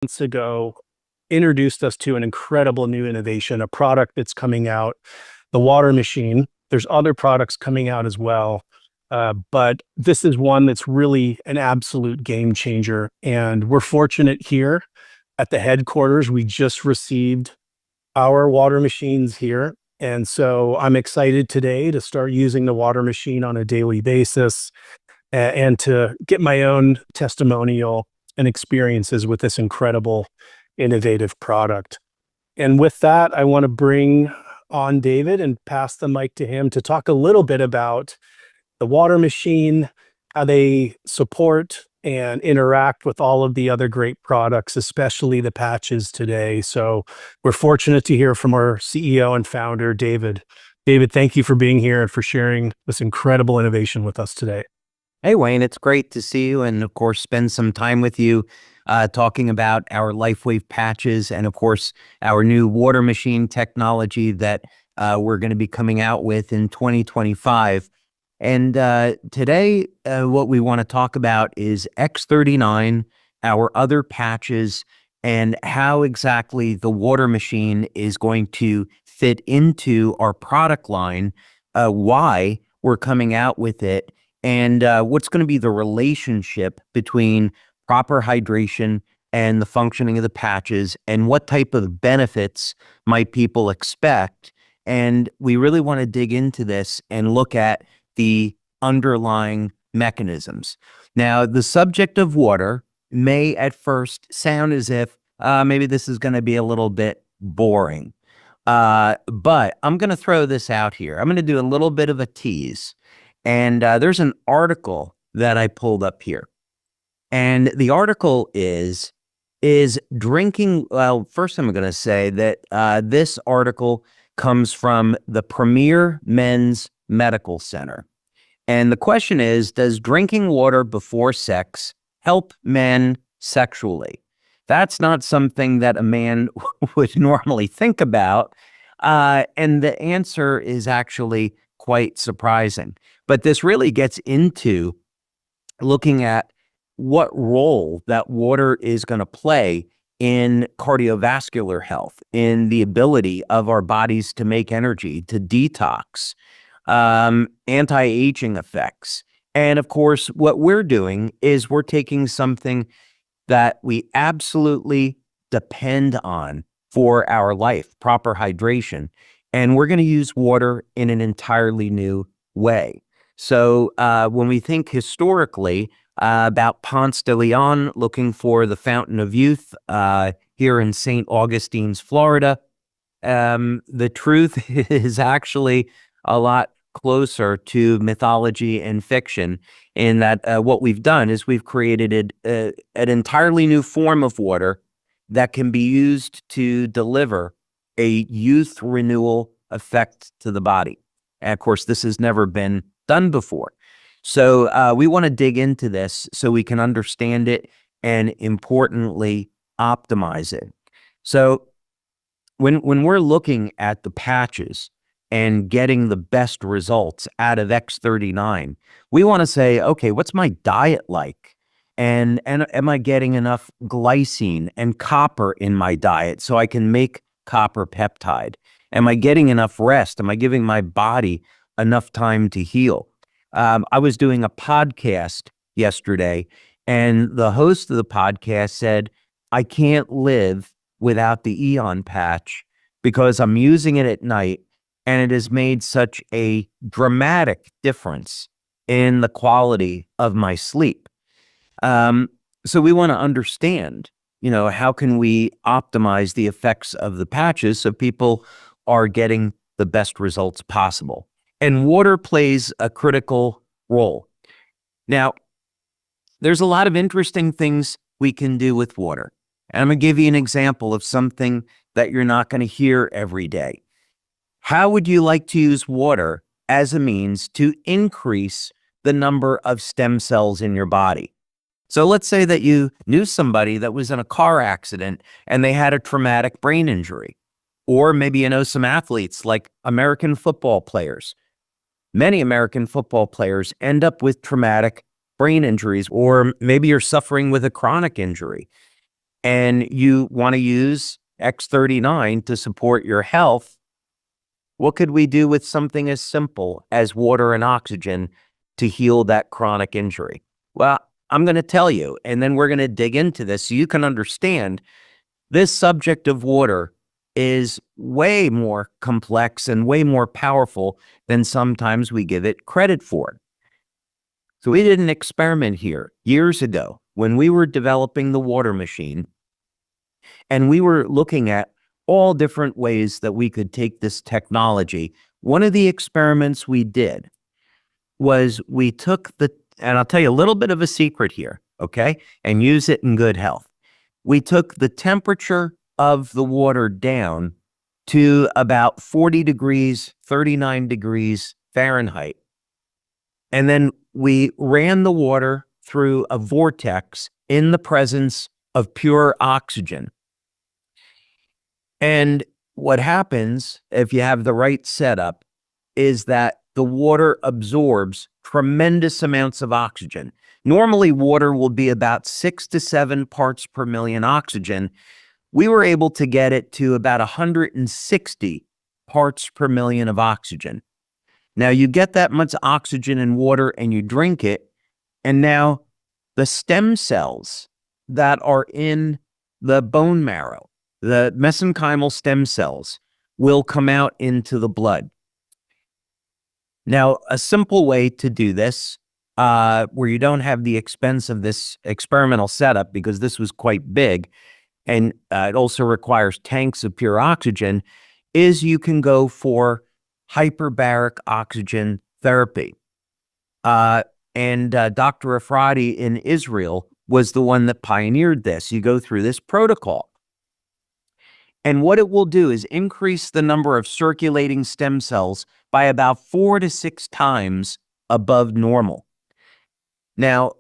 months ago introduced us to an incredible new innovation, a product that's coming out, the water machine. There's other products coming out as well, but this is one that's really an absolute game changer. And we're fortunate here at the headquarters. We just received our water machines here. And so I'm excited today to start using the water machine on a daily basis and to get my own testimonial and experiences with this incredible, innovative product. And with that, I want to bring on David and pass the mic to him to talk a little bit about the water machine, how they support and interact with all of the other great products, especially the patches today. So we're fortunate to hear from our CEO and founder, David. David, thank you for being here and for sharing this incredible innovation with us today. Hey, Wayne, it's great to see you and, of course, spend some time with you talking about our LifeWave patches and, of course, our new water machine technology that we're going to be coming out with in 2025. And today, what we want to talk about is X39, our other patches, and how exactly the water machine is going to fit into our product line, why we're coming out with it, and what's going to be the relationship between proper hydration and the functioning of the patches, and what type of benefits might people expect. And we really want to dig into this and look at the underlying mechanisms. Now, the subject of water may at first sound as if maybe this is going to be a little bit boring. But I'm going to throw this out here. I'm going to do a little bit of a tease. And there's an article that I pulled up here. And the article is drinking, well, first I'm going to say that this article comes from the Premier Men's Medical Center. And the question is, does drinking water before sex help men sexually? That's not something that a man would normally think about. And the answer is actually quite surprising. But this really gets into looking at what role that water is going to play in cardiovascular health, in the ability of our bodies to make energy, to detox, anti-aging effects. And of course, what we're doing is we're taking something that we absolutely depend on for our life, proper hydration, and we're going to use water in an entirely new way. So when we think historically about Ponce de Leon looking for the fountain of youth here in St. Augustine's, Florida, the truth is actually a lot closer to mythology and fiction, in that what we've done is we've created an entirely new form of water that can be used to deliver a youth renewal effect to the body. And of course, this has never been done before. So we want to dig into this so we can understand it and, importantly, optimize it. So when we're looking at the patches and getting the best results out of X39, we want to say, okay, what's my diet like? And am I getting enough glycine and copper in my diet so I can make copper peptide? Am I getting enough rest? Am I giving my body enough time to heal? I was doing a podcast yesterday, and the host of the podcast said, I can't live without the Eon patch because I'm using it at night, and it has made such a dramatic difference in the quality of my sleep. So we want to understand, how can we optimize the effects of the patches so people are getting the best results possible. And water plays a critical role. Now, there's a lot of interesting things we can do with water. And I'm going to give you an example of something that you're not going to hear every day. How would you like to use water as a means to increase the number of stem cells in your body? So let's say that you knew somebody that was in a car accident and they had a traumatic brain injury. Or maybe you know some athletes like American football players. Many American football players end up with traumatic brain injuries, or maybe you're suffering with a chronic injury. and you want to use X39 to support your health, what could we do with something as simple as water and oxygen to heal that chronic injury? Well, I'm going to tell you, and then we're going to dig into this so you can understand this subject of water is way more complex and way more powerful than sometimes we give it credit for. So we did an experiment here years ago when we were developing the water machine, and we were looking at all different ways that we could take this technology. One of the experiments we did was we took and I'll tell you a little bit of a secret here, okay, and use it in good health. We took the temperature of the water down to about 40 degrees, 39 degrees Fahrenheit. And then we ran the water through a vortex in the presence of pure oxygen. And what happens if you have the right setup is that the water absorbs tremendous amounts of oxygen. Normally, water will be about 6 to 7 parts per million oxygen. We were able to get it to about 160 parts per million of oxygen. Now, you get that much oxygen in water and you drink it, and now the stem cells that are in the bone marrow, the mesenchymal stem cells, will come out into the blood. Now, a simple way to do this, where you don't have the expense of this experimental setup, because this was quite big, and it also requires tanks of pure oxygen, is you can go for hyperbaric oxygen therapy. And Dr. Efrati in Israel was the one that pioneered this. You go through this protocol. And what it will do is increase the number of circulating stem cells by about 4 to 6 times above normal. Now,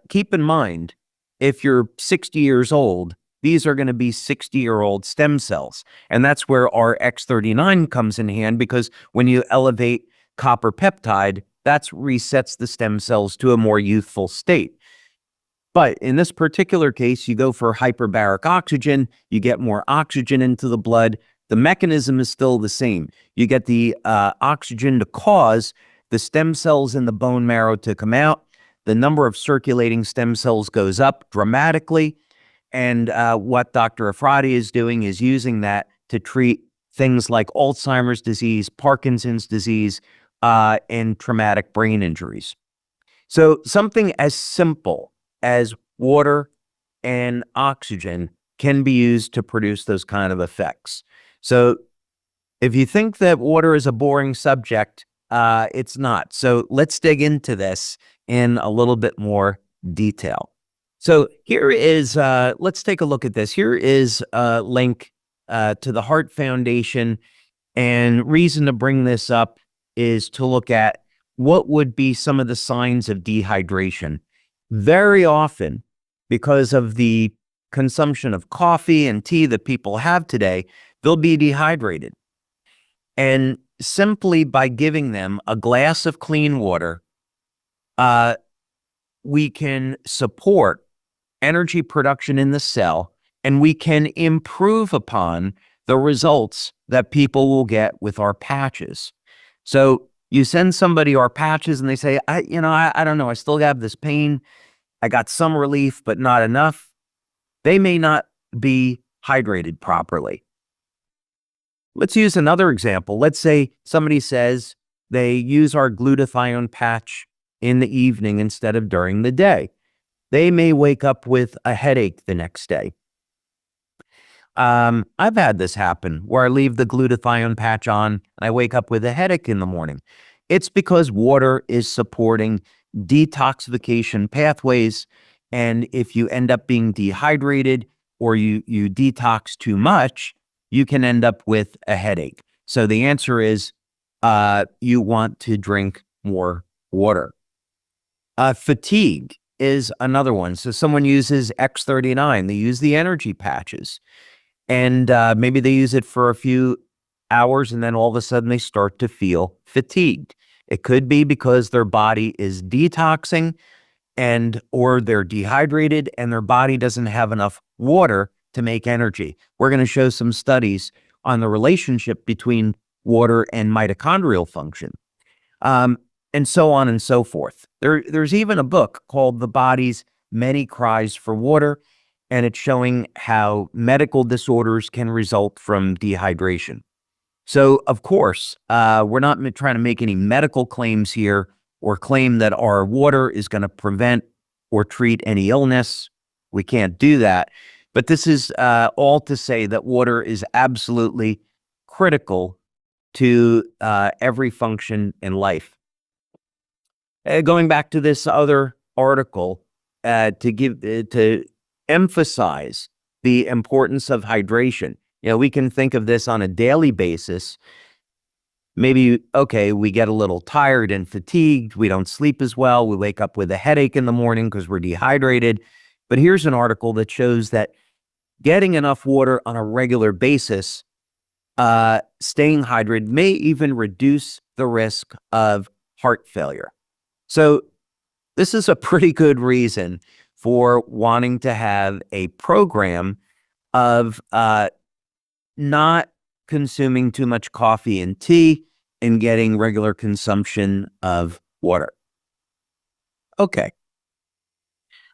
keep in mind, if you're 60 years old, these are going to be 60-year-old stem cells. And that's where our X39 comes in hand, because when you elevate copper peptide, that resets the stem cells to a more youthful state. But in this particular case, you go for hyperbaric oxygen, you get more oxygen into the blood. The mechanism is still the same. You get the oxygen to cause the stem cells in the bone marrow to come out. The number of circulating stem cells goes up dramatically. And what Dr. Efrati is doing is using that to treat things like Alzheimer's disease, Parkinson's disease, and traumatic brain injuries. So something as simple as water and oxygen can be used to produce those kind of effects. So if you think that water is a boring subject, it's not. So let's dig into this in a little bit more detail. So here is, let's take a look at this. Here is a link to the Heart Foundation. And reason to bring this up is to look at what would be some of the signs of dehydration. Very often, because of the consumption of coffee and tea that people have today, they'll be dehydrated. And simply by giving them a glass of clean water, we can support energy production in the cell, and we can improve upon the results that people will get with our patches. So you send somebody our patches and they say, I don't know, I still have this pain. I got some relief, but not enough. They may not be hydrated properly. Let's use another example. Let's say somebody says they use our glutathione patch in the evening instead of during the day. They may wake up with a headache the next day. I've had this happen where I leave the glutathione patch on and I wake up with a headache in the morning. It's because water is supporting detoxification pathways. And if you end up being dehydrated or you detox too much, you can end up with a headache. So the answer is you want to drink more water. Fatigue is another one. So someone uses X39, they use the energy patches, and maybe they use it for a few hours and then all of a sudden they start to feel fatigued. It could be because their body is detoxing or they're dehydrated and their body doesn't have enough water to make energy. We're going to show some studies on the relationship between water and mitochondrial function, and so on and so forth. There's even a book called The Body's Many Cries for Water, and it's showing how medical disorders can result from dehydration. So, of course, we're not trying to make any medical claims here or claim that our water is going to prevent or treat any illness. We can't do that. But this is all to say that water is absolutely critical to every function in life. Going back to this other article, to emphasize the importance of hydration. We can think of this on a daily basis. Maybe, okay, we get a little tired and fatigued. We don't sleep as well. We wake up with a headache in the morning because we're dehydrated. But here's an article that shows that getting enough water on a regular basis, staying hydrated, may even reduce the risk of heart failure. So this is a pretty good reason for wanting to have a program of not consuming too much coffee and tea and getting regular consumption of water. Okay.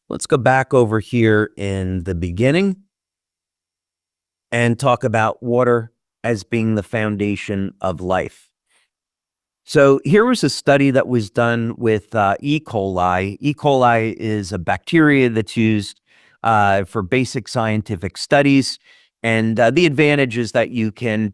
Let's go back over here in the beginning and talk about water as being the foundation of life. So here was a study that was done with E. coli. E. coli is a bacteria that's used for basic scientific studies. And the advantage is that you can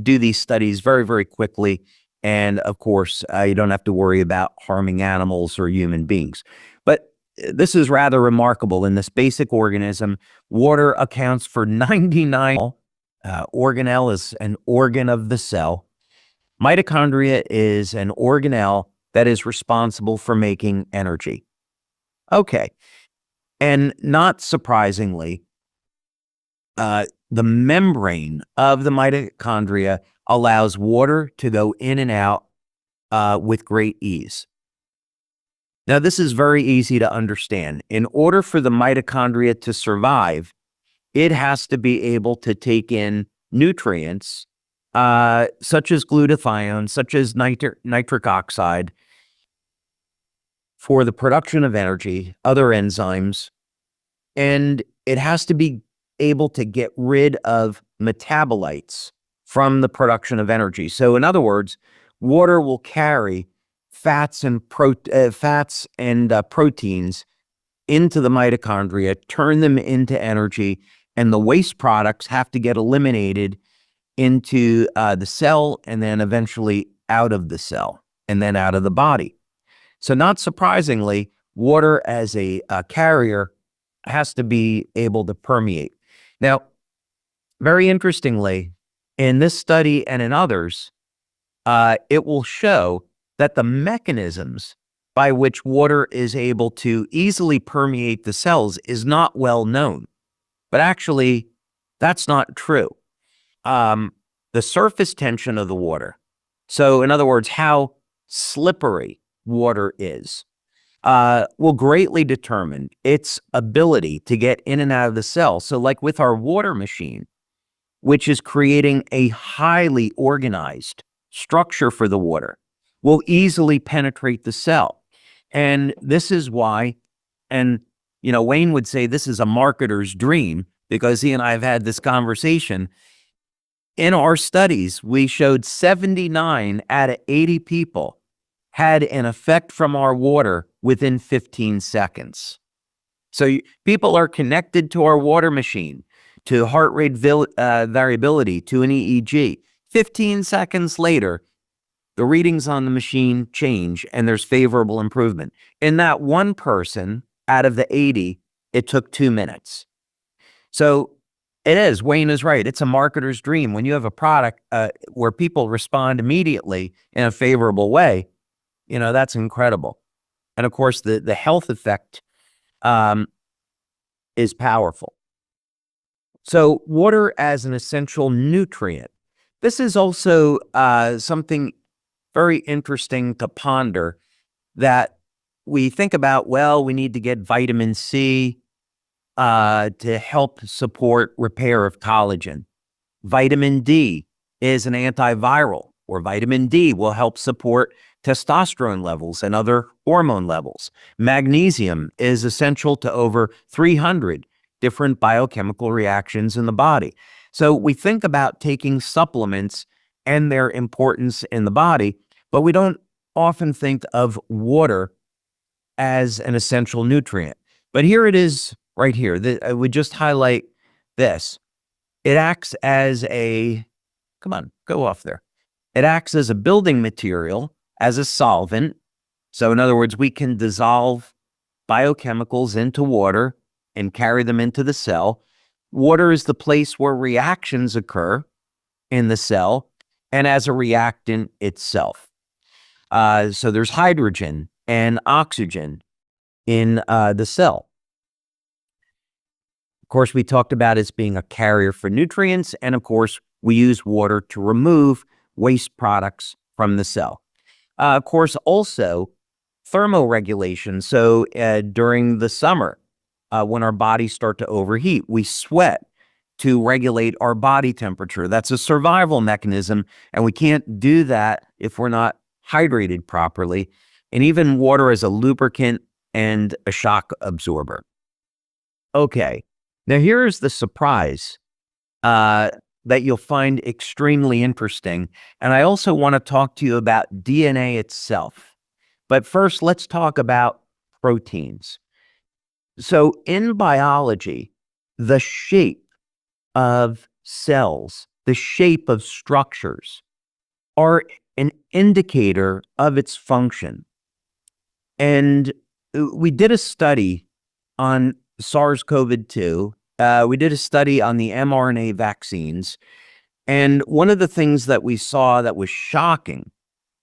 do these studies very, very quickly. And of course, you don't have to worry about harming animals or human beings. But this is rather remarkable. In this basic organism, water accounts for 99. Organelle is an organ of the cell. Mitochondria is an organelle that is responsible for making energy. Okay. And not surprisingly, the membrane of the mitochondria allows water to go in and out with great ease. Now, this is very easy to understand. In order for the mitochondria to survive, it has to be able to take in nutrients such as glutathione, such as nitric oxide, for the production of energy, other enzymes, and it has to be able to get rid of metabolites from the production of energy. So in other words, water will carry fats and proteins into the mitochondria, turn them into energy, and the waste products have to get eliminated into the cell and then eventually out of the cell and then out of the body. So not surprisingly, water as a carrier has to be able to permeate. Now, very interestingly, in this study and in others, it will show that the mechanisms by which water is able to easily permeate the cells is not well known. But actually, that's not true. The surface tension of the water, so in other words, how slippery water is, will greatly determine its ability to get in and out of the cell. So like with our water machine, which is creating a highly organized structure for the water, will easily penetrate the cell. And this is why, and Wayne would say this is a marketer's dream, because he and I have had this conversation. In our studies, we showed 79 out of 80 people had an effect from our water within 15 seconds. So people are connected to our water machine, to heart rate variability, to an EEG. 15 seconds later, the readings on the machine change and there's favorable improvement. In that one person out of the 80, it took 2 minutes. So it is, Wayne is right. It's a marketer's dream. When you have a product where people respond immediately in a favorable way, that's incredible. And of course, the health effect is powerful. So water as an essential nutrient. This is also something very interesting to ponder, that we think about, well, we need to get vitamin C to help support repair of collagen. Vitamin D is an antiviral, or vitamin D will help support testosterone levels and other hormone levels. Magnesium is essential to over 300 different biochemical reactions in the body. So we think about taking supplements and their importance in the body, but we don't often think of water as an essential nutrient. But here it is right here. I would just highlight this. It acts as a, come on, go off there. It acts as a building material, as a solvent. So in other words, we can dissolve biochemicals into water and carry them into the cell. Water is the place where reactions occur in the cell and as a reactant itself. So there's hydrogen and oxygen in the cell. Of course, we talked about it being a carrier for nutrients, and of course, we use water to remove waste products from the cell. Of course, also thermoregulation. So during the summer, when our bodies start to overheat, we sweat to regulate our body temperature. That's a survival mechanism, and we can't do that if we're not hydrated properly. And even water as a lubricant and a shock absorber. Okay, now here's the surprise that you'll find extremely interesting. And I also want to talk to you about DNA itself. But first, let's talk about proteins. So in biology, the shape of cells, the shape of structures are an indicator of its function. And we did a study on SARS-CoV-2. We did a study on the mRNA vaccines. And one of the things that we saw that was shocking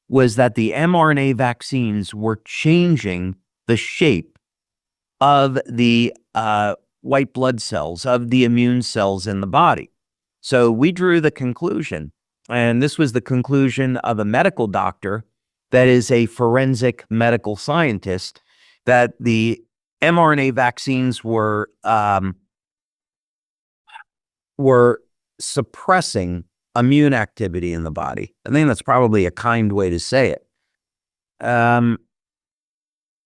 was that the mRNA vaccines were changing the shape of the white blood cells, of the immune cells in the body. So we drew the conclusion, and this was the conclusion of a medical doctor that is a forensic medical scientist, that the mRNA vaccines were suppressing immune activity in the body. I think that's probably a kind way to say it.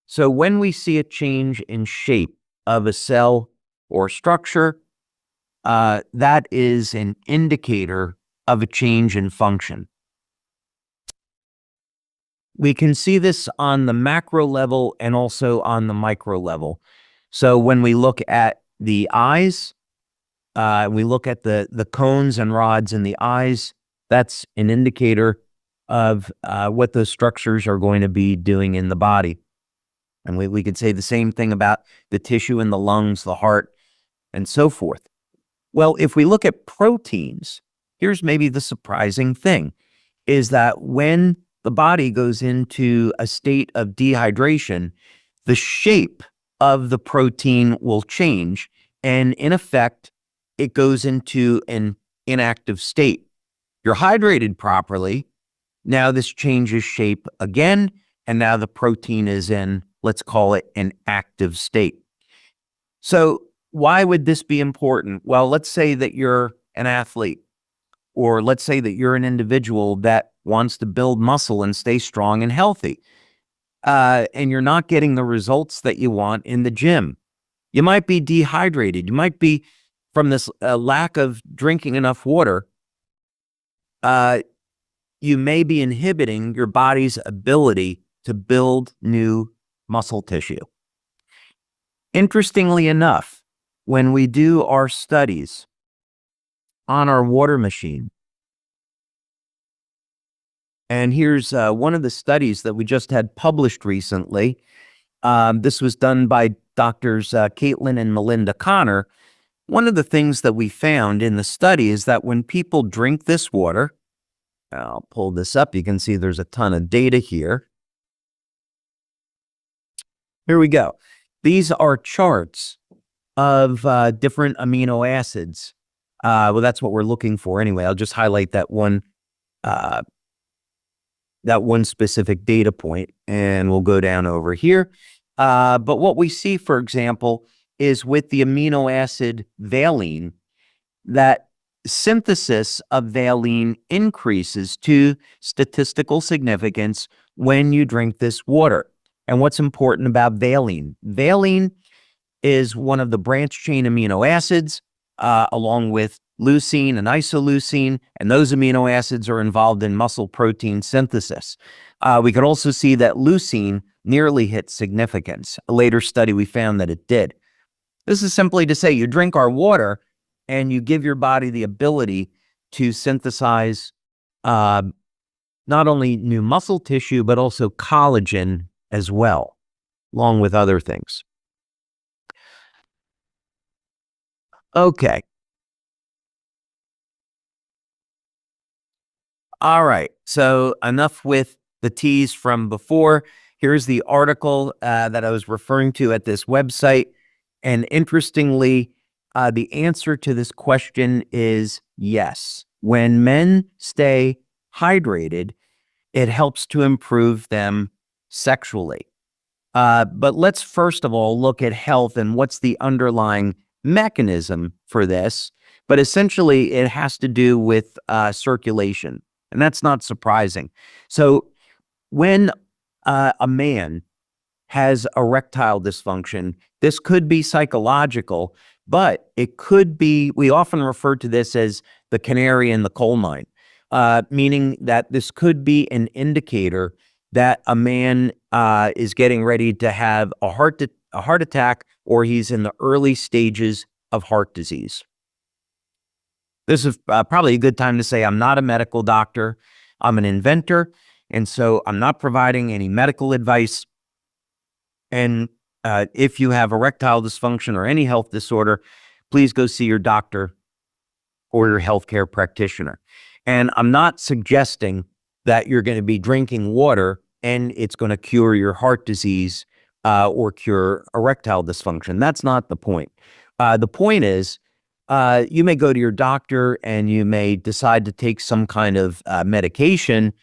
So when we see a change in shape of a cell or structure, that is an indicator of a change in function. We can see this on the macro level and also on the micro level. So when we look at the eyes, we look at the cones and rods in the eyes, that's an indicator of what those structures are going to be doing in the body. And we could say the same thing about the tissue in the lungs, the heart, and so forth. Well, if we look at proteins, here's maybe the surprising thing, is that when the body goes into a state of dehydration, the shape of the protein will change, and in effect, it goes into an inactive state. You're hydrated properly, now this changes shape again, and now the protein is in, let's call it, an active state. So why would this be important? Well, let's say that you're an athlete, or let's say that you're an individual that wants to build muscle and stay strong and healthy, and you're not getting the results that you want in the gym. You might be dehydrated. You might be, from this lack of drinking enough water, you may be inhibiting your body's ability to build new muscle tissue. Interestingly enough, when we do our studies on our water machine, and here's one of the studies that we just had published recently. This was done by Doctors Caitlin and Melinda Connor. One of the things that we found in the study is that when people drink this water, I'll pull this up. You can see there's a ton of data here. Here we go. These are charts of different amino acids. Well, that's what we're looking for anyway. I'll just highlight that one that one specific data point, and we'll go down over here. But what we see, for example, is with the amino acid valine, that synthesis of valine increases to statistical significance when you drink this water. And what's important about valine? Valine is one of the branch chain amino acids, along with leucine and isoleucine, and those amino acids are involved in muscle protein synthesis. We could also see that leucine nearly hit significance. A later study, we found that it did. This is simply to say you drink our water and you give your body the ability to synthesize not only new muscle tissue, but also collagen as well, along with other things. Okay. All right. So enough with the tease from before. Here's the article that I was referring to at this website. And interestingly, the answer to this question is yes. When men stay hydrated, it helps to improve them sexually. But let's first of all look at health and what's the underlying mechanism for this. But essentially, it has to do with circulation. And that's not surprising. So when a man has erectile dysfunction, this could be psychological, but it could be, we often refer to this as the canary in the coal mine, meaning that this could be an indicator that a man is getting ready to have a heart attack, or he's in the early stages of heart disease. This is probably a good time to say I'm not a medical doctor. I'm an inventor, and so I'm not providing any medical advice. And if you have erectile dysfunction or any health disorder, please go see your doctor or your healthcare practitioner. And I'm not suggesting that you're going to be drinking water and it's going to cure your heart disease or cure erectile dysfunction. That's not the point. The point is, you may go to your doctor and you may decide to take some kind of medication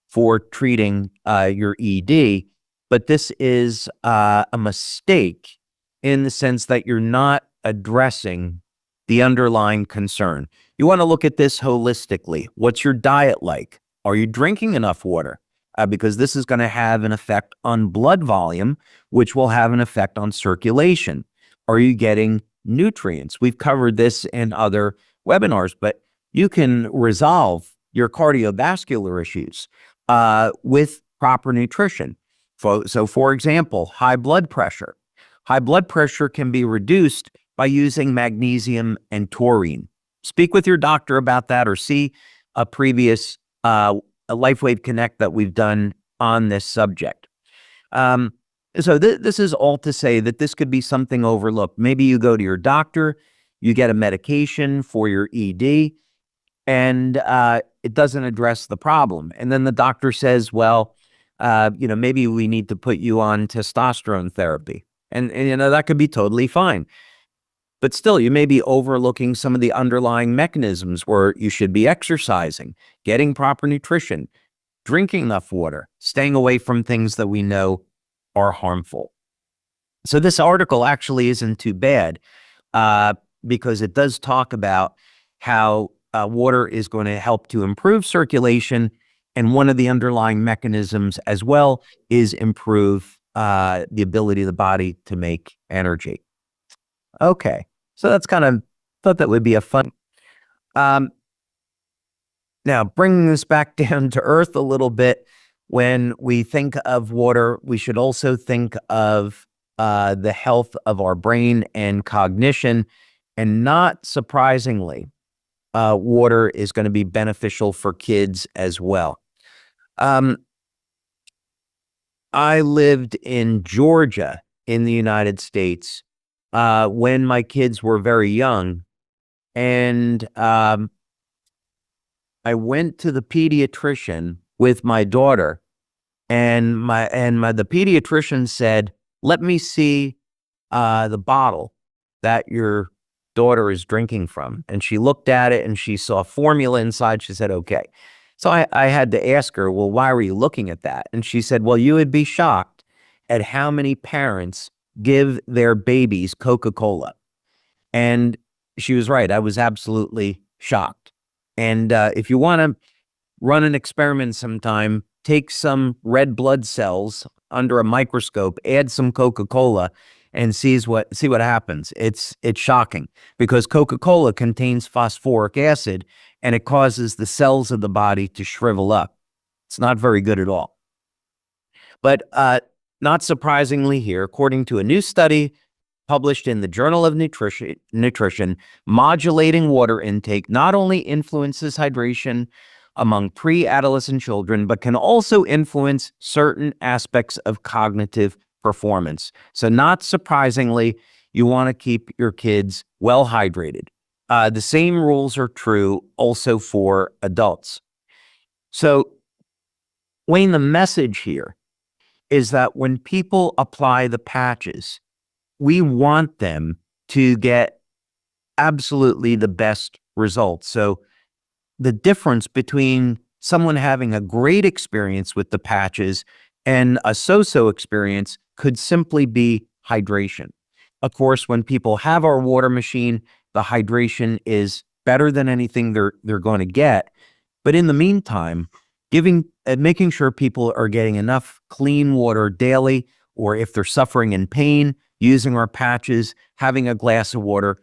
for treating your ED, but this is a mistake in the sense that you're not addressing the underlying concern. You want to look at this holistically. What's your diet like? Are you drinking enough water? Because this is going to have an effect on blood volume, which will have an effect on circulation. Are you getting nutrients? We've covered this in other webinars, but you can resolve your cardiovascular issues with proper nutrition. So for example, high blood pressure. High blood pressure can be reduced by using magnesium and taurine. Speak with your doctor about that, or see a previous LifeWave Connect that we've done on this subject. So this is all to say that this could be something overlooked. Maybe you go to your doctor, you get a medication for your ED, and it doesn't address the problem. And then the doctor says, well, maybe we need to put you on testosterone therapy. And that could be totally fine. But still, you may be overlooking some of the underlying mechanisms where you should be exercising, getting proper nutrition, drinking enough water, staying away from things that we know are harmful. So this article actually isn't too bad because it does talk about how water is going to help to improve circulation, and one of the underlying mechanisms as well is improve the ability of the body to make energy. Okay, so that's kind of, thought that would be a fun. Now, bringing this back down to earth a little bit, when we think of water, we should also think of the health of our brain and cognition. And not surprisingly, water is going to be beneficial for kids as well. I lived in Georgia in the United States when my kids were very young, and I went to the pediatrician with my daughter, and the pediatrician said, "Let me see the bottle that your daughter is drinking from." And she looked at it and she saw formula inside. She said, "Okay." So I had to ask her, well, why were you looking at that? And she said, well, you would be shocked at how many parents give their babies Coca-Cola. And she was right. I was absolutely shocked. And if you want to run an experiment sometime, take some red blood cells under a microscope, add some Coca-Cola, and see what happens. It's shocking because Coca-Cola contains phosphoric acid, and it causes the cells of the body to shrivel up. It's not very good at all. But not surprisingly here, according to a new study published in the Journal of Nutrition, modulating water intake not only influences hydration among pre-adolescent children, but can also influence certain aspects of cognitive performance. So not surprisingly, you want to keep your kids well hydrated. The same rules are true also for adults. So, Wayne, the message here is that when people apply the patches, we want them to get absolutely the best results. So the difference between someone having a great experience with the patches and a so-so experience could simply be hydration. Of course, when people have our water machine, the hydration is better than anything they're going to get. But in the meantime, making sure people are getting enough clean water daily, or if they're suffering in pain, using our patches, having a glass of water,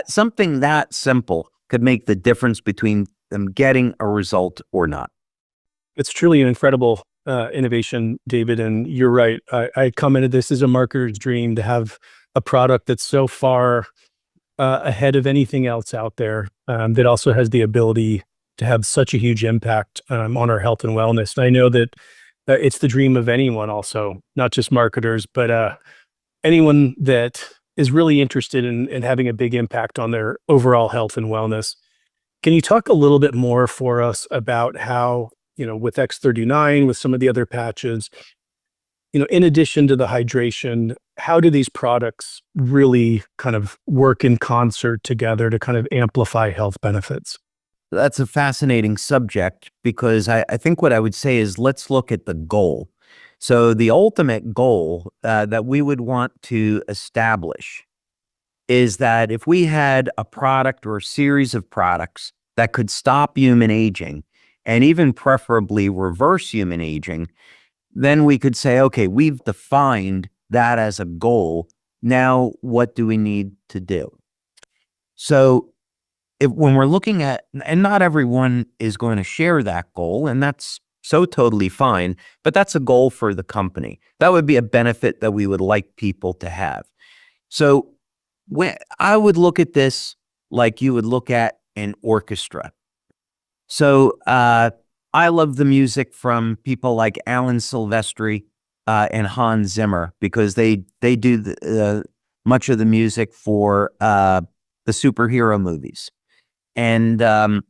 something that simple could make the difference between them getting a result or not. It's truly an incredible innovation, David. And you're right. I commented this is a marketer's dream to have a product that's so far ahead of anything else out there that also has the ability to have such a huge impact on our health and wellness. And I know that it's the dream of anyone also, not just marketers, but anyone that is really interested in having a big impact on their overall health and wellness. Can you talk a little bit more for us about how, with X39, with some of the other patches, in addition to the hydration, how do these products really kind of work in concert together to kind of amplify health benefits? That's a fascinating subject because I think what I would say is let's look at the goal. So the ultimate goal that we would want to establish is that if we had a product or a series of products that could stop human aging and even preferably reverse human aging, then we could say, okay, we've defined that as a goal. Now, what do we need to do? So when we're looking at, and not everyone is going to share that goal, and that's so totally fine, but that's a goal for the company. That would be a benefit that we would like people to have. So I would look at this like you would look at an orchestra. So I love the music from people like Alan Silvestri and Hans Zimmer because they do much of the music for the superhero movies. And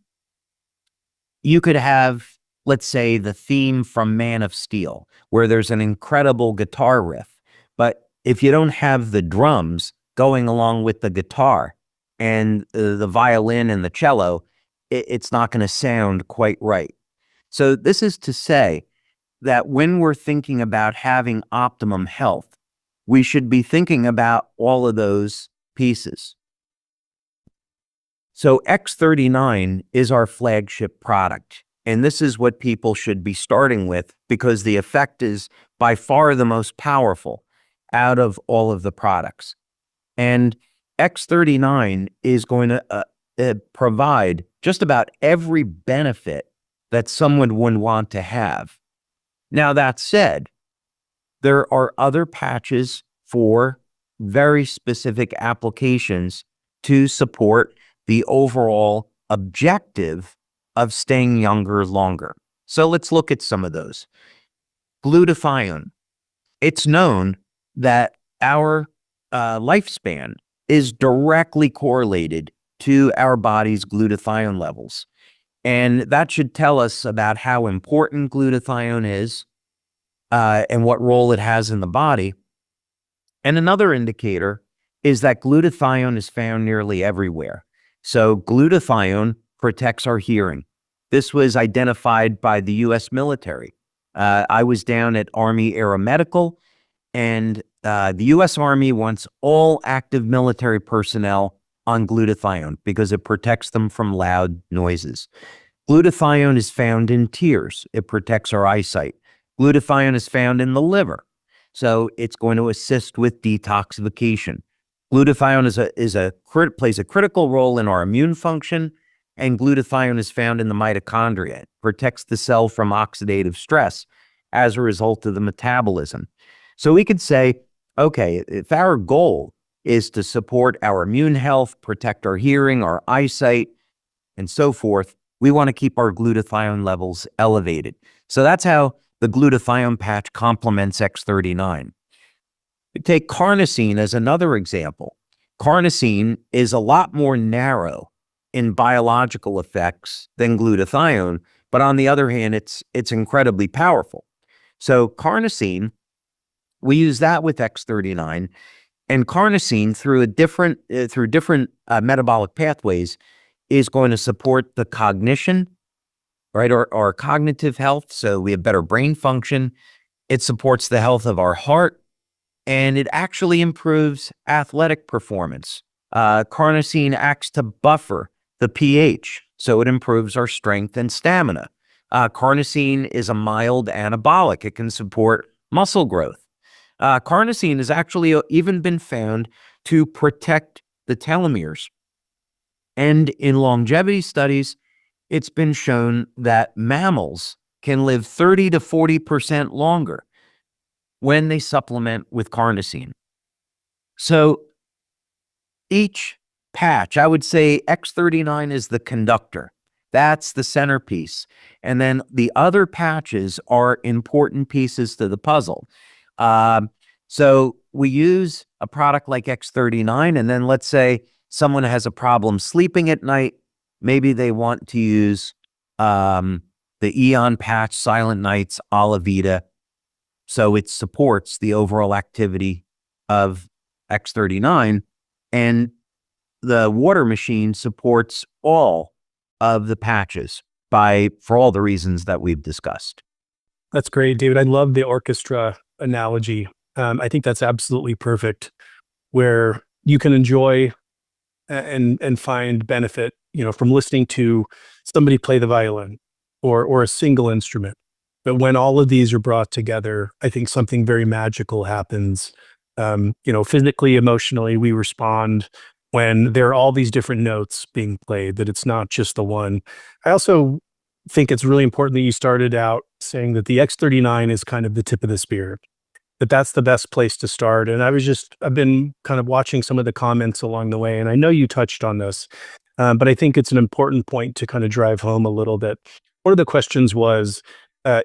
you could have, let's say, the theme from Man of Steel, where there's an incredible guitar riff. But if you don't have the drums going along with the guitar and the violin and the cello, it's not going to sound quite right. So this is to say that when we're thinking about having optimum health, we should be thinking about all of those pieces. So X39 is our flagship product, and this is what people should be starting with because the effect is by far the most powerful out of all of the products. And X39 is going to provide just about every benefit that someone would want to have. Now, that said, there are other patches for very specific applications to support the overall objective of staying younger longer. So let's look at some of those. Glutathione. It's known that our lifespan is directly correlated to our body's glutathione levels. And that should tell us about how important glutathione is and what role it has in the body. And another indicator is that glutathione is found nearly everywhere. So glutathione protects our hearing. This was identified by the U.S. military. I was down at Army Aeromedical, and the U.S. Army wants all active military personnel on glutathione because it protects them from loud noises. Glutathione is found in tears. It protects our eyesight. Glutathione is found in the liver, so it's going to assist with detoxification. Glutathione plays a critical role in our immune function, and glutathione is found in the mitochondria. It protects the cell from oxidative stress as a result of the metabolism. So we could say, okay, if our goal is to support our immune health, protect our hearing, our eyesight, and so forth, we want to keep our glutathione levels elevated. So that's how the glutathione patch complements X39. Take carnosine as another example. Carnosine is a lot more narrow in biological effects than glutathione, but on the other hand, it's incredibly powerful. So carnosine, we use that with X39, and carnosine through different metabolic pathways is going to support the cognition, right, our cognitive health. So we have better brain function. It supports the health of our heart, and it actually improves athletic performance. Carnosine acts to buffer the pH, so it improves our strength and stamina. Carnosine is a mild anabolic. It can support muscle growth. Carnosine has actually even been found to protect the telomeres. And in longevity studies, it's been shown that mammals can live 30 to 40% longer when they supplement with carnosine. So each patch, I would say X39 is the conductor. That's the centerpiece. And then the other patches are important pieces to the puzzle. So we use a product like X39, and then let's say someone has a problem sleeping at night. Maybe they want to use the Eon patch, Silent Nights, Alavita. So it supports the overall activity of X39, and the water machine supports all of the patches for all the reasons that we've discussed. That's great, David. I love the orchestra analogy. I think that's absolutely perfect, where you can enjoy and find benefit, from listening to somebody play the violin or a single instrument. But when all of these are brought together, I think something very magical happens. Physically, emotionally, we respond when there are all these different notes being played, that it's not just the one. I also think it's really important that you started out saying that the X39 is kind of the tip of the spear, that's the best place to start. And I've been kind of watching some of the comments along the way, and I know you touched on this, but I think it's an important point to kind of drive home a little bit. One of the questions was,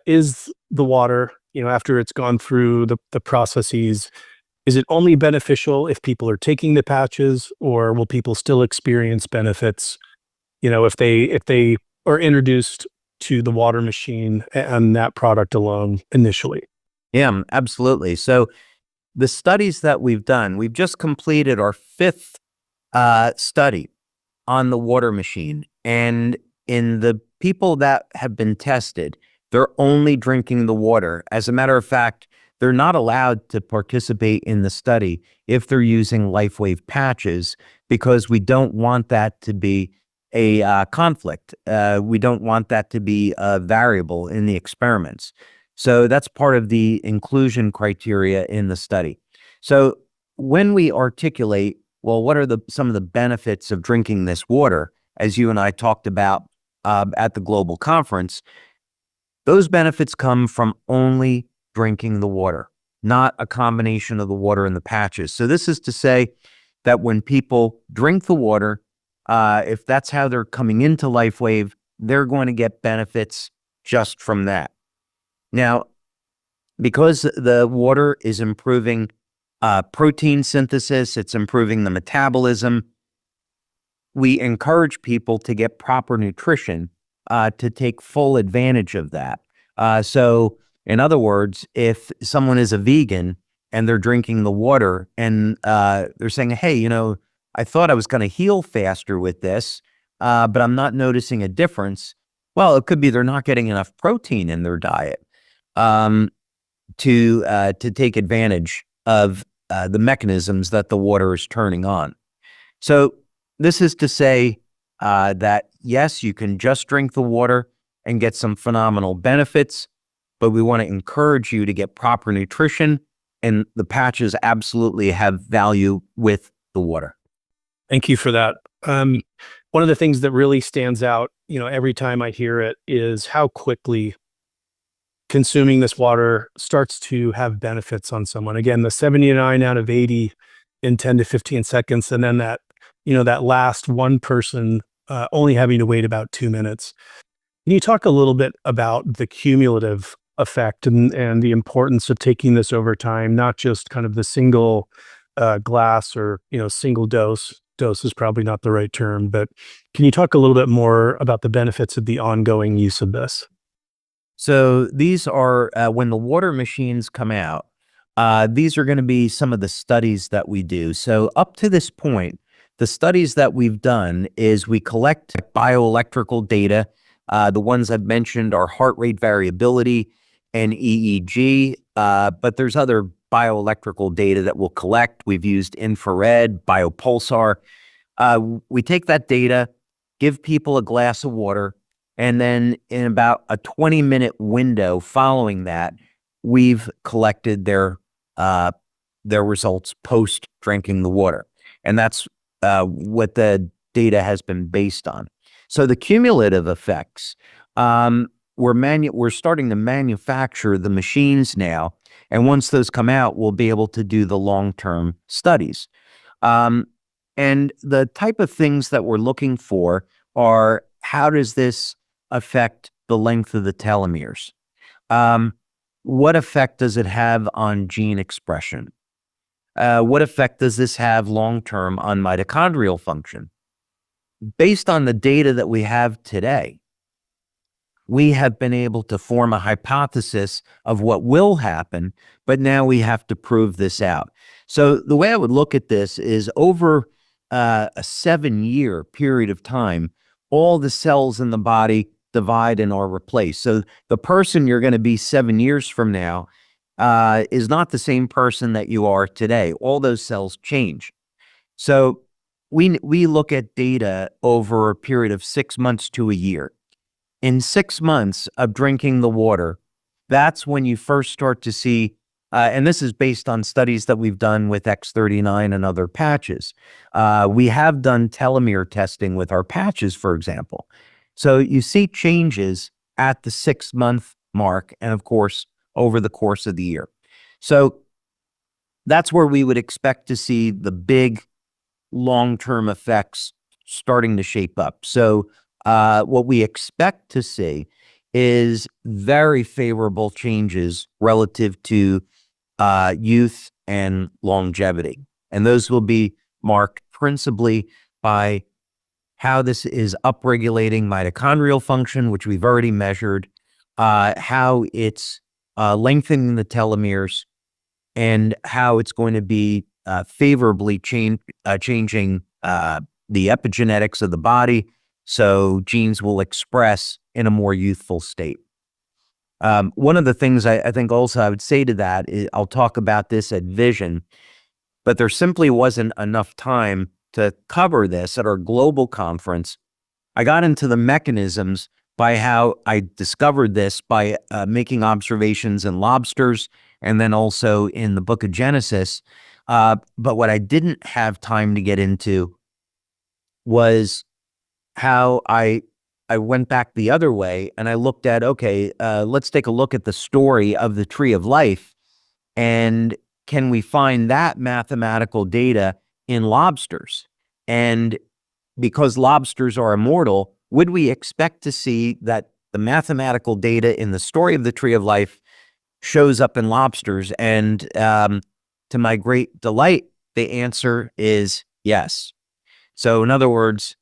is the water, after it's gone through the processes, is it only beneficial if people are taking the patches, or will people still experience benefits, if they are introduced to the water machine and that product alone initially? Yeah, absolutely. So the studies that we've done, we've just completed our 5th study on the water machine. And in the people that have been tested, they're only drinking the water. As a matter of fact, they're not allowed to participate in the study if they're using LifeWave patches, because we don't want that to be a conflict. We don't want that to be a variable in the experiments. So that's part of the inclusion criteria in the study. So when we articulate, well, what are some of the benefits of drinking this water, as you and I talked about at the global conference, those benefits come from only drinking the water, not a combination of the water and the patches. So this is to say that when people drink the water, if that's how they're coming into LifeWave, they're going to get benefits just from that. Now, because the water is improving protein synthesis, it's improving the metabolism, we encourage people to get proper nutrition to take full advantage of that. So in other words, if someone is a vegan and they're drinking the water and they're saying, hey, I thought I was going to heal faster with this, but I'm not noticing a difference. Well, it could be they're not getting enough protein in their diet um, to take advantage of the mechanisms that the water is turning on. So this is to say that yes, you can just drink the water and get some phenomenal benefits, but we want to encourage you to get proper nutrition, and the patches absolutely have value with the water. Thank you for that. One of the things that really stands out, every time I hear it is how quickly consuming this water starts to have benefits on someone. Again, the 79 out of 80 in 10 to 15 seconds. And then that last one person only having to wait about 2 minutes. Can you talk a little bit about the cumulative effect and the importance of taking this over time, not just kind of the single glass or, single dose? Dose is probably not the right term, but can you talk a little bit more about the benefits of the ongoing use of this? So these are when the water machines come out, these are going to be some of the studies that we do. So up to this point, the studies that we've done is we collect bioelectrical data. The ones I've mentioned are heart rate variability and EEG, but there's other bioelectrical data that we'll collect. We've used infrared, biopulsar. We take that data, give people a glass of water, and then in about a 20-minute window following that, we've collected their results post drinking the water. And that's what the data has been based on. So the cumulative effects, we're starting to manufacture the machines now. And once those come out, we'll be able to do the long-term studies. And the type of things that we're looking for are, how does this affect the length of the telomeres? What effect does it have on gene expression? What effect does this have long-term on mitochondrial function? Based on the data that we have today, we have been able to form a hypothesis of what will happen, but now we have to prove this out. So the way I would look at this is over a 7-year period of time, all the cells in the body divide and are replaced. So the person you're going to be 7 years from now is not the same person that you are today. All those cells change. So we look at data over a period of 6 months to a year. In 6 months of drinking the water, that's when you first start to see, and this is based on studies that we've done with X39 and other patches. We have done telomere testing with our patches, for example. So you see changes at the 6-month mark, and of course, over the course of the year. So that's where we would expect to see the big long-term effects starting to shape up. So what we expect to see is very favorable changes relative to youth and longevity. And those will be marked principally by how this is upregulating mitochondrial function, which we've already measured, how it's lengthening the telomeres, and how it's going to be favorably changing the epigenetics of the body, so genes will express in a more youthful state. One of the things I think also I would say to that is, I'll talk about this at Vision, but there simply wasn't enough time to cover this at our global conference. I got into the mechanisms by how I discovered this by making observations in lobsters and then also in the book of Genesis. But what I didn't have time to get into was how I went back the other way and I looked at, okay, let's take a look at the story of the tree of life, and can we find that mathematical data in lobsters? And because lobsters are immortal, would we expect to see that the mathematical data in the story of the tree of life shows up in lobsters? And to my great delight, the answer is yes. So in other words,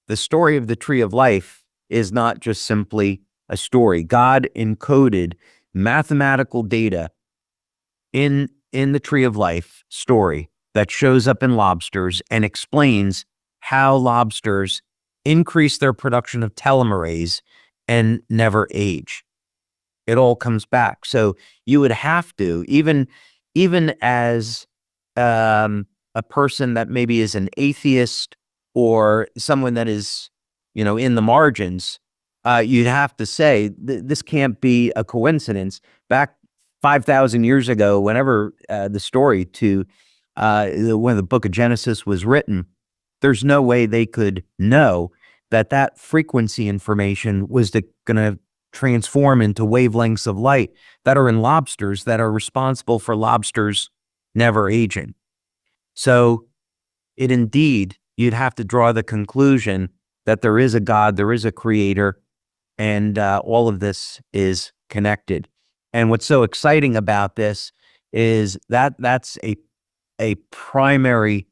the story of the tree of life is not just simply a story. God encoded mathematical data in the tree of life story that shows up in lobsters and explains how lobsters increase their production of telomerase and never age. It all comes back. So you would have to, even as a person that maybe is an atheist or someone that is, in the margins, you'd have to say this can't be a coincidence. Back 5,000 years ago, whenever the story to when the book of Genesis was written, there's no way they could know that frequency information was going to transform into wavelengths of light that are in lobsters that are responsible for lobsters never aging. So you'd have to draw the conclusion that there is a God, there is a creator, and all of this is connected. And what's so exciting about this is that that's a primary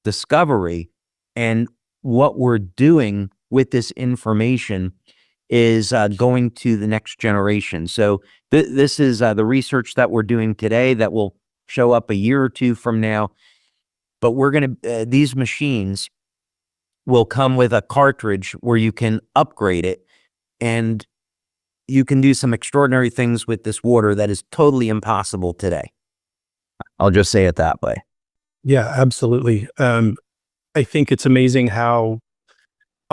discovery, and what we're doing with this information is going to the next generation. So this is the research that we're doing today that will show up a year or two from now. But we're going to, these machines will come with a cartridge where you can upgrade it, and you can do some extraordinary things with this water that is totally impossible today. I'll just say it that way. Yeah, absolutely. I think it's amazing how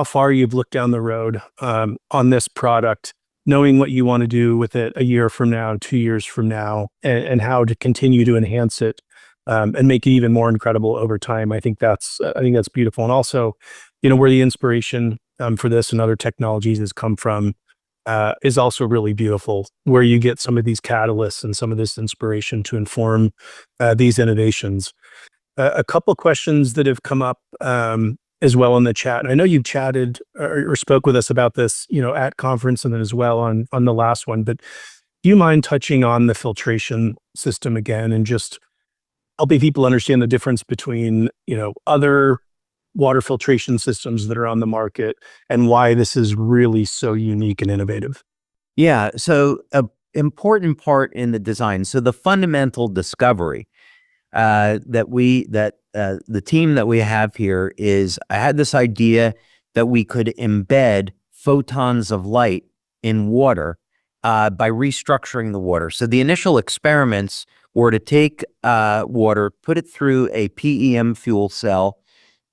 far you've looked down the road on this product, knowing what you want to do with it a year from now, 2 years from now, and how to continue to enhance it and make it even more incredible over time. I think that's beautiful. And also, where the inspiration for this and other technologies has come from is also really beautiful, where you get some of these catalysts and some of this inspiration to inform these innovations. A couple questions that have come up as well in the chat. And I know you've chatted or spoke with us about this, at conference and then as well on the last one, but do you mind touching on the filtration system again and just helping people understand the difference between, other water filtration systems that are on the market and why this is really so unique and innovative? Yeah. So an important part in the design. So the fundamental discovery the team that we have here is, I had this idea that we could embed photons of light in water by restructuring the water. So the initial experiments were to take water, put it through a PEM fuel cell,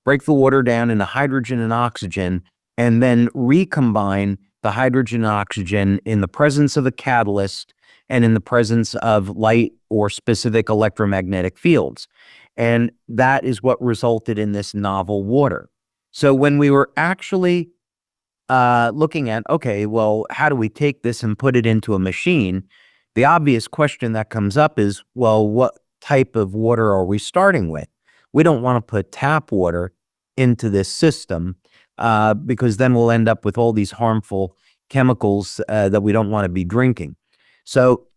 break the water down into hydrogen and oxygen, and then recombine the hydrogen and oxygen in the presence of a catalyst and in the presence of light or specific electromagnetic fields. And that is what resulted in this novel water. So when we were actually looking at, okay, well, how do we take this and put it into a machine? The obvious question that comes up is, well, what type of water are we starting with? We don't want to put tap water into this system because then we'll end up with all these harmful chemicals that we don't want to be drinking. So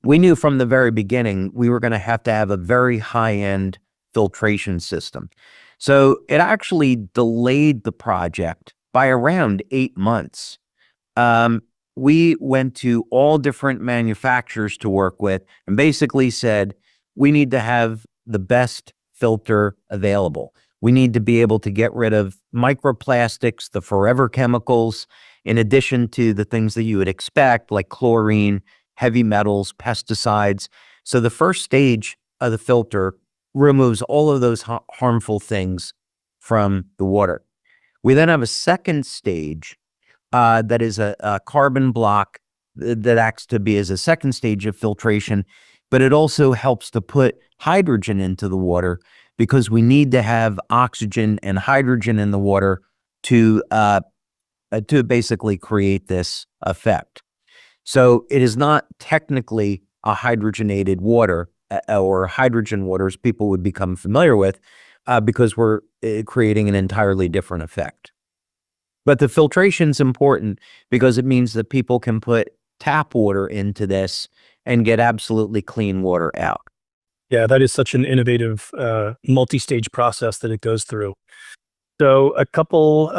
we knew from the very beginning we were going to have a very high-end filtration system. So it actually delayed the project by around 8 months. We went to all different manufacturers to work with and basically said, we need to have the best filter available. We need to be able to get rid of microplastics, the forever chemicals, in addition to the things that you would expect, like chlorine, heavy metals, pesticides. So the first stage of the filter removes all of those harmful things from the water. We then have a second stage that is a carbon block that acts to be as a second stage of filtration, but it also helps to put hydrogen into the water because we need to have oxygen and hydrogen in the water to basically create this effect. So it is not technically a hydrogenated water or hydrogen water as people would become familiar with because we're creating an entirely different effect. But the filtration is important because it means that people can put tap water into this and get absolutely clean water out. Yeah, that is such an innovative multi-stage process that it goes through. So a couple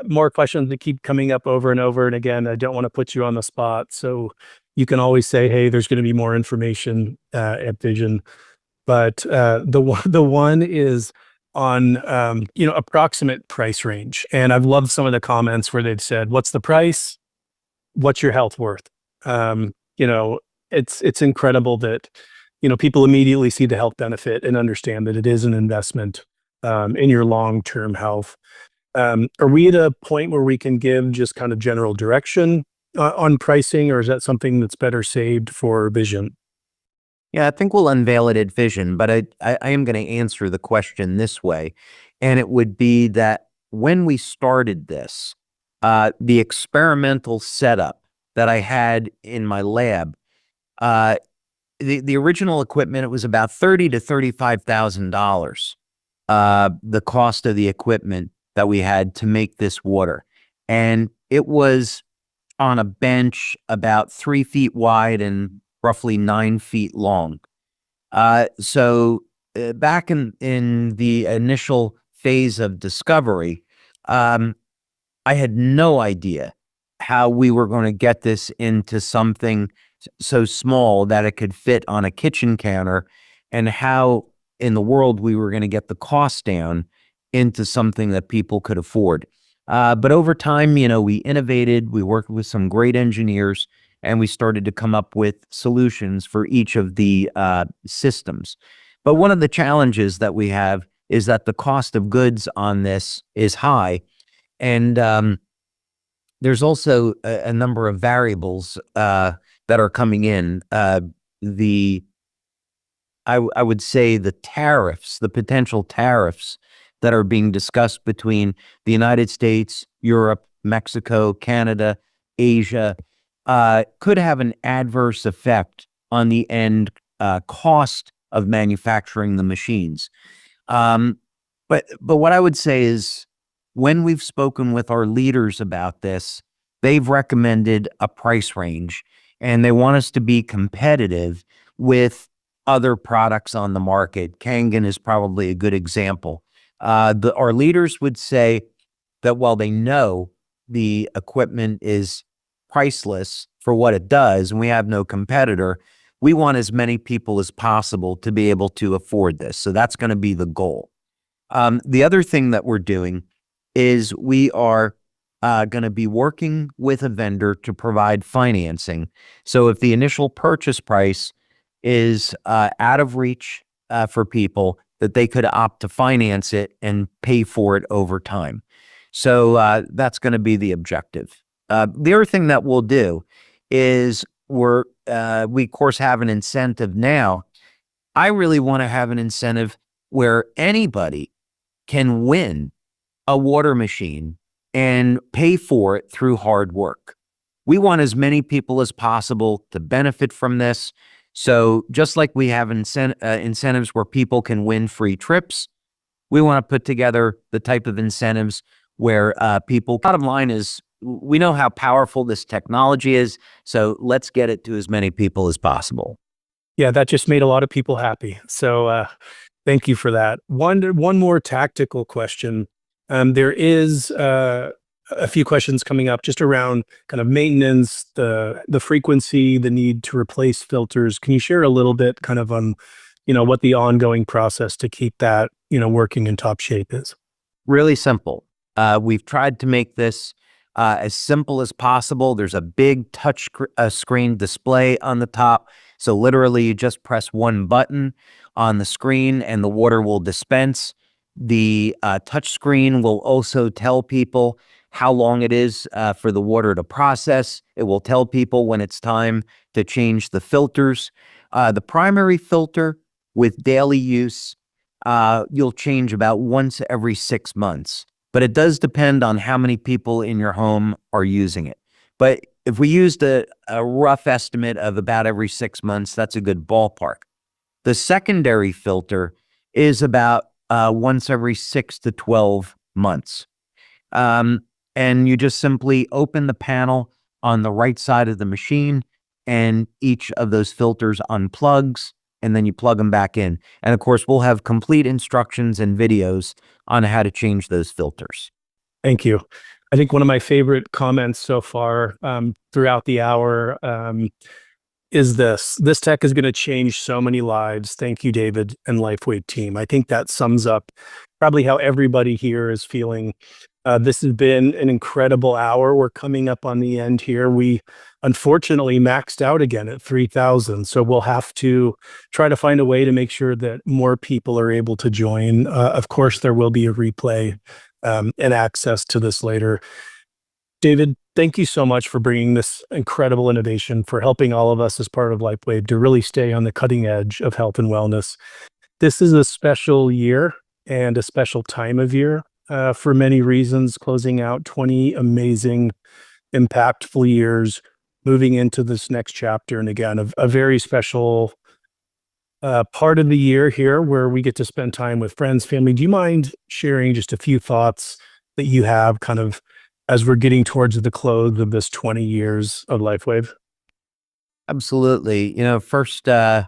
more questions that keep coming up over and over. And again, I don't want to put you on the spot. So you can always say, hey, there's going to be more information at Vision. But the one is on approximate price range. And I've loved some of the comments where they've said, what's the price? what's your health worth? You know, it's incredible that, you know, people immediately see the health benefit and understand that it is an investment in your long-term health. Are we at a point where we can give just kind of general direction on pricing, or is that something that's better saved for vision? Yeah, I think we'll unveil it at Vision, but I am going to answer the question this way. And it would be that when we started this, the experimental setup that I had in my lab, uh, the original equipment, it was about $30,000 to $35,000, the cost of the equipment that we had to make this water. And it was on a bench about 3 feet wide and roughly 9 feet long. Back in the initial phase of discovery, I had no idea how we were going to get this into something so small that it could fit on a kitchen counter, and how in the world we were going to get the cost down into something that people could afford. But over time, you know, we innovated, we worked with some great engineers, and we started to come up with solutions for each of the systems. But one of the challenges that we have is that the cost of goods on this is high. And there's also a number of variables that are coming in. I would say the tariffs, the potential tariffs that are being discussed between the United States, Europe, Mexico, Canada, Asia, could have an adverse effect on the end cost of manufacturing the machines. But what I would say is, when we've spoken with our leaders about this, they've recommended a price range, and they want us to be competitive with other products on the market. Kangen is probably a good example. Our leaders would say that while they know the equipment is priceless for what it does, and we have no competitor, we want as many people as possible to be able to afford this. So that's going to be the goal. The other thing that we're doing is we are going to be working with a vendor to provide financing. So if the initial purchase price is out of reach for people, that they could opt to finance it and pay for it over time. So that's going to be the objective. The other thing that we'll do is we of course have an incentive now. I really want to have an incentive where anybody can win a water machine and pay for it through hard work. We want as many people as possible to benefit from this. So just like we have incentives where people can win free trips, we want to put together the type of incentives where people, bottom line is, we know how powerful this technology is, so let's get it to as many people as possible. Yeah, that just made a lot of people happy. So thank you for that. One more tactical question. There is a few questions coming up just around kind of maintenance, the frequency, the need to replace filters. Can you share a little bit kind of on, you know, what the ongoing process to keep that, you know, working in top shape is? Really simple. We've tried to make this as simple as possible. There's a big touch screen display on the top. So literally you just press one button on the screen and the water will dispense. The touch screen will also tell people how long it is for the water to process. It will tell people when it's time to change the filters. The primary filter with daily use, you'll change about once every 6 months. But it does depend on how many people in your home are using it. But if we used a rough estimate of about every 6 months, that's a good ballpark. The secondary filter is about once every 6 to 12 months. And you just simply open the panel on the right side of the machine, and each of those filters unplugs, and then you plug them back in. And of course, we'll have complete instructions and videos on how to change those filters. Thank you. I think one of my favorite comments so far throughout the hour is this tech is going to change so many lives. Thank you, David and LifeWave team. I think that sums up probably how everybody here is feeling This has been an incredible hour. We're coming up on the end here. We unfortunately maxed out again at 3,000. So we'll have to try to find a way to make sure that more people are able to join. Of course, there will be a replay and access to this later. David, thank you so much for bringing this incredible innovation, for helping all of us as part of LifeWave to really stay on the cutting edge of health and wellness. This is a special year and a special time of year for many reasons, closing out 20 amazing, impactful years, moving into this next chapter. And again, a very special part of the year here where we get to spend time with friends, family. Do you mind sharing just a few thoughts that you have kind of as we're getting towards the close of this 20 years of LifeWave? Absolutely. First, I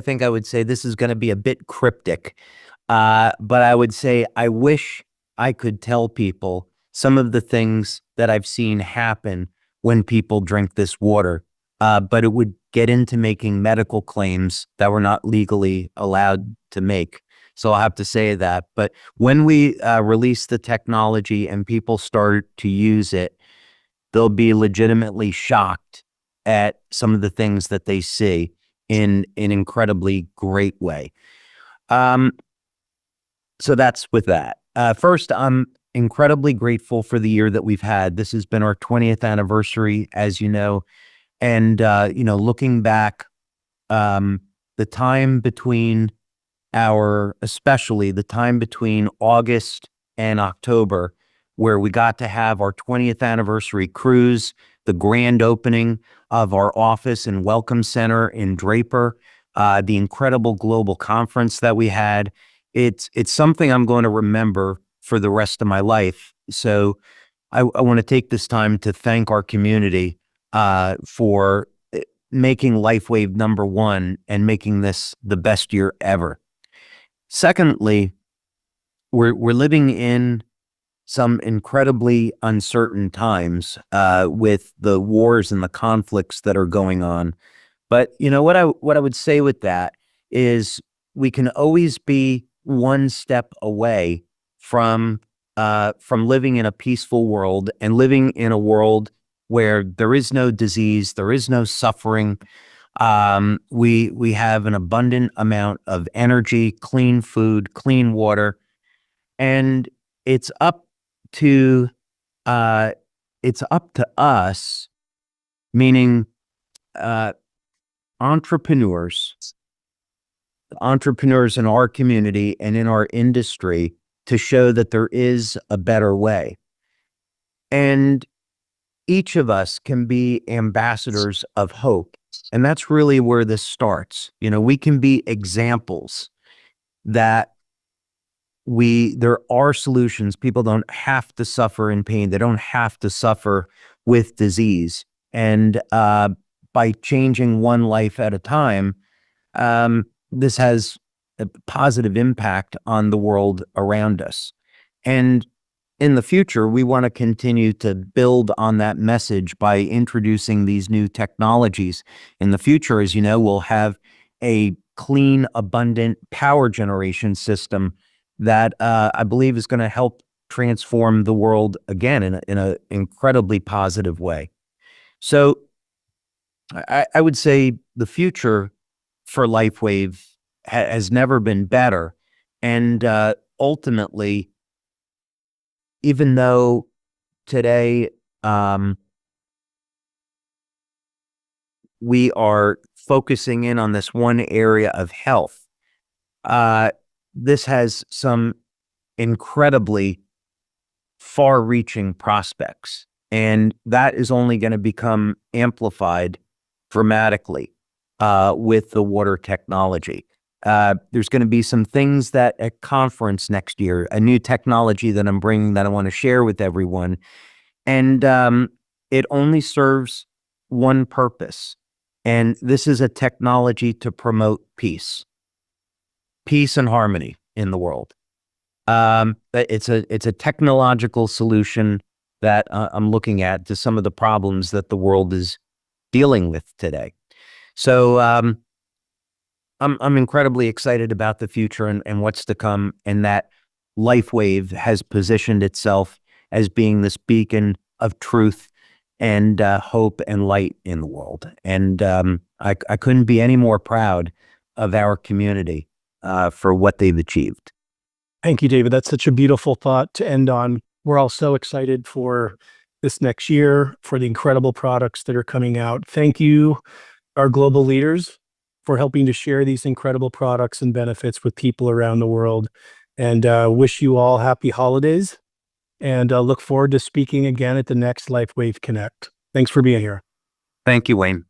think I would say this is going to be a bit cryptic, but I would say I wish I could tell people some of the things that I've seen happen when people drink this water, but it would get into making medical claims that we're not legally allowed to make. So I'll have to say that. But when we release the technology and people start to use it, they'll be legitimately shocked at some of the things that they see in an incredibly great way. So that's with that. First, I'm incredibly grateful for the year that we've had. This has been our 20th anniversary, as you know. And, looking back, the time between especially the time between August and October, where we got to have our 20th anniversary cruise, the grand opening of our office and welcome center in Draper, the incredible global conference that we had. It's something I'm going to remember for the rest of my life. So I want to take this time to thank our community for making LifeWave #1 and making this the best year ever. Secondly, we're living in some incredibly uncertain times with the wars and the conflicts that are going on. But what I would say with that is we can always be one step away from living in a peaceful world and living in a world where there is no disease, there is no suffering. We have an abundant amount of energy, clean food, clean water, and it's up to us, meaning entrepreneurs in our community and in our industry, to show that there is a better way. And each of us can be ambassadors of hope. And that's really where this starts. We can be examples that there are solutions. People don't have to suffer in pain. They don't have to suffer with disease. And by changing one life at a time, this has a positive impact on the world around us. And in the future, we want to continue to build on that message by introducing these new technologies. In the future, as you know, we'll have a clean, abundant power generation system that I believe is going to help transform the world again in an incredibly positive way. So I would say the future for LifeWave has never been better. And ultimately, even though today we are focusing in on this one area of health, this has some incredibly far-reaching prospects, and that is only going to become amplified dramatically with the water technology. There's going to be some things that at conference next year, a new technology that I'm bringing that I want to share with everyone, and it only serves one purpose, and this is a technology to promote peace and harmony in the world. It's a technological solution that I'm looking at to some of the problems that the world is dealing with today. So I'm incredibly excited about the future and what's to come, and that LifeWave has positioned itself as being this beacon of truth and hope and light in the world. And I couldn't be any more proud of our community for what they've achieved. Thank you, David. That's such a beautiful thought to end on. We're all so excited for this next year, for the incredible products that are coming out. Thank you, our global leaders, for helping to share these incredible products and benefits with people around the world. And wish you all happy holidays. And look forward to speaking again at the next LifeWave Connect. Thanks for being here. Thank you, Wayne.